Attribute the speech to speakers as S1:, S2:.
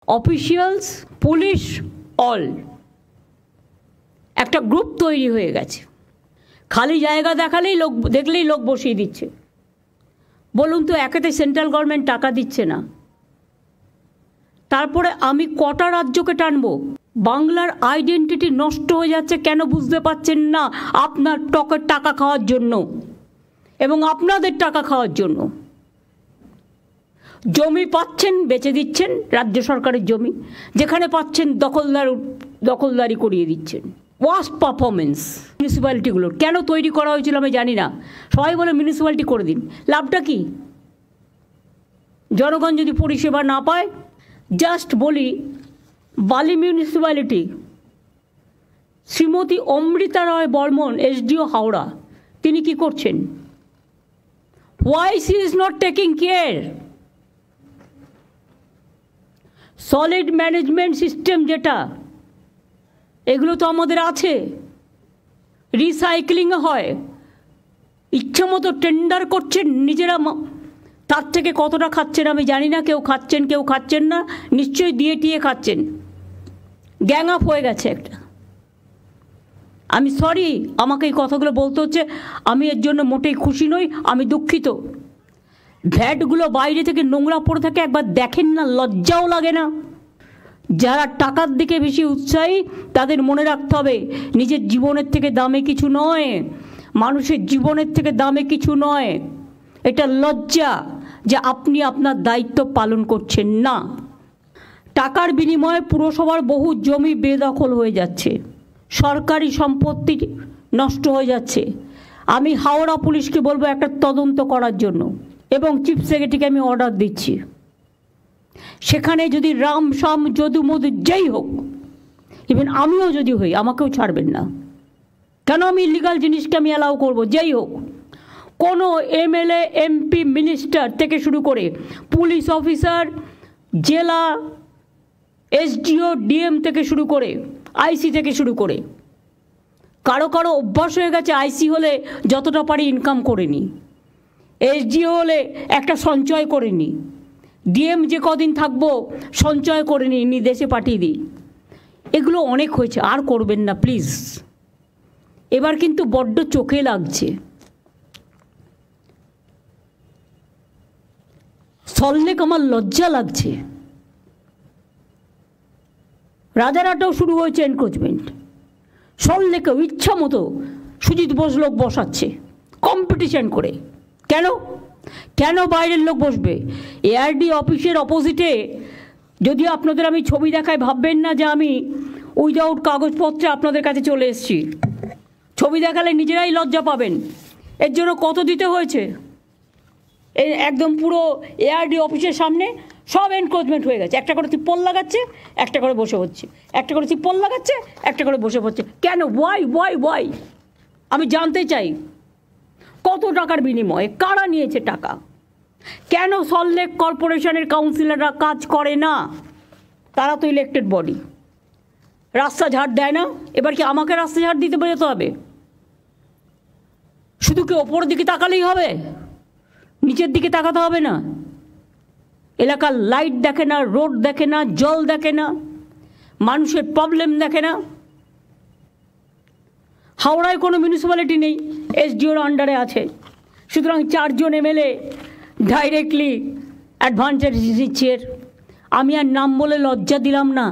S1: Officials, police, all একটা group তৈরি হয়ে গেছে। খালি জায়গা দেখলেই লোক বসিয়ে দিচ্ছে। বলুন তো, একেতে সেন্ট্রাল গভর্নমেন্ট টাকা দিচ্ছে না, তারপরে আমি কটা রাজ্যকে টানবো? বাংলার আইডেন্টিটি নষ্ট হয়ে যাচ্ছে, কেন বুঝতে পারছেন না? আপনার টকের টাকা খাওয়ার জন্য এবং আপনাদের টাকা খাওয়ার জন্য। জমি পাচ্ছেন বেচে দিচ্ছেন, রাজ্য সরকারের জমি, যেখানে পাচ্ছেন দখলদারি করিয়ে দিচ্ছেন। ওয়ার্স্ট পারফরমেন্স মিউনিসিপ্যালিটিগুলোর। কেন তৈরি করা হয়েছিল আমি জানি না, সবাই বলে মিউনিসিপ্যালিটি করে দিন, লাভটা কি? জনগণ যদি পরিষেবা না পায়। জাস্ট বলি, বালি মিউনিসিপ্যালিটি, শ্রীমতী অমৃতা রায় বর্মন, এসডিও হাওড়া, তিনি কি করছেন? Why she is not taking care? Solid management system যেটা, এগুলো তো আমাদের আছে। রিসাইক্লিং হয়, ইচ্ছা মতো টেন্ডার করছেন নিজেরা, তার থেকে কতটা খাচ্ছেন আমি জানি না। কেউ খাচ্ছেন, কেউ খাচ্ছেন না, নিশ্চয়ই দিয়ে টিয়ে খাচ্ছেন। গ্যাং আপ হয়ে গেছে একটা। আমি সরি, আমাকে এই কথাগুলো বলতে হচ্ছে, আমি এর জন্য মোটেই খুশি নই, আমি দুঃখিত। ভ্যাটগুলো বাইরে থেকে নোংরা পড়ে থাকে, একবার দেখেন না, লজ্জাও লাগে না? যারা টাকার দিকে বেশি উৎসাহী তাদের মনে রাখতে হবে, নিজের জীবনের থেকে দামে কিছু নয়, মানুষের জীবনের থেকে দামে কিছু নয়। এটা লজ্জা যে আপনি আপনার দায়িত্ব পালন করছেন না। টাকার বিনিময়ে পুরসভার বহু জমি বেদখল হয়ে যাচ্ছে, সরকারি সম্পত্তি নষ্ট হয়ে যাচ্ছে। আমি হাওড়া পুলিশকে বলবো একটা তদন্ত করার জন্য, এবং চিফ সেক্রেটারিকে আমি অর্ডার দিচ্ছি, সেখানে যদি রাম শাম যদু মধু যেই হোক, ইভেন আমিও যদি হই, আমাকেও ছাড়বেন না। কেন আমি ইলিগাল জিনিসকে আমি অ্যালাউ করবো? যেই হোক, কোনো এমএলএ, এমপি, মিনিস্টার থেকে শুরু করে পুলিশ অফিসার, জেলা এসডিও, ডিএম থেকে শুরু করে আইসি থেকে শুরু করে, কারো কারো অভ্যাস হয়ে গেছে আইসি হলে যতটা পারি ইনকাম করে নি, এসডিও হলে একটা সঞ্চয় করে নি, ডিএম যে কদিন থাকবো সঞ্চয় করে নি, দেশে পাঠিয়ে দিই। এগুলো অনেক হয়েছে, আর করবেন না প্লিজ। এবার কিন্তু বড্ড চোখে লাগছে। সল্লেক আমার লজ্জা লাগছে। রাজারহাটেও শুরু হয়েছে এনক্রোচমেন্ট, সল্লেকেও ইচ্ছা মতো সুজিত বোস লোক বসাচ্ছে কম্পিটিশন করে। কেন কেন বাইরের লোক বসবে? এআরডি অফিসের অপোজিটে, যদিও আপনাদের আমি ছবি দেখায় ভাববেন না যে আমি উইদাউট কাগজপত্রে আপনাদের কাছে চলে এসেছি। ছবি দেখালে নিজেরাই লজ্জা পাবেন। এর জন্য কত দিতে হয়েছে? এই একদম পুরো এআরডি অফিসের সামনে সব এনক্রোচমেন্ট হয়ে গেছে। একটা করে তিপ্পল লাগাচ্ছে, একটা করে বসে হচ্ছে, একটা করে তিপ্পল লাগাচ্ছে, একটা করে বসে পড়ছে। কেন? ওয়াই? আমি জানতে চাই, কত টাকার বিনিময়ে কারা নিয়েছে টাকা? কেন সল্টলেক কর্পোরেশনের কাউন্সিলররা কাজ করে না? তারা তো ইলেক্টেড বডি, রাস্তা ঝাড় দেয় না। এবার কি আমাকে রাস্তা ঝাড় দিতে যেতে হবে? শুধু কি ওপরের দিকে তাকালেই হবে? নিচের দিকে তাকাতে হবে না? এলাকার লাইট দেখে না, রোড দেখে না, জল দেখে না, মানুষের প্রবলেম দেখে না? হাওড়ায় কোনো মিউনিসিপ্যালিটি নেই, এসডিওর আন্ডারে আছে, সুতরাং 4 জন এমএলএ ডাইরেক্টলি অ্যাডভান্টেজ দিচ্ছে। আমি আর নাম বলে লজ্জা দিলাম না।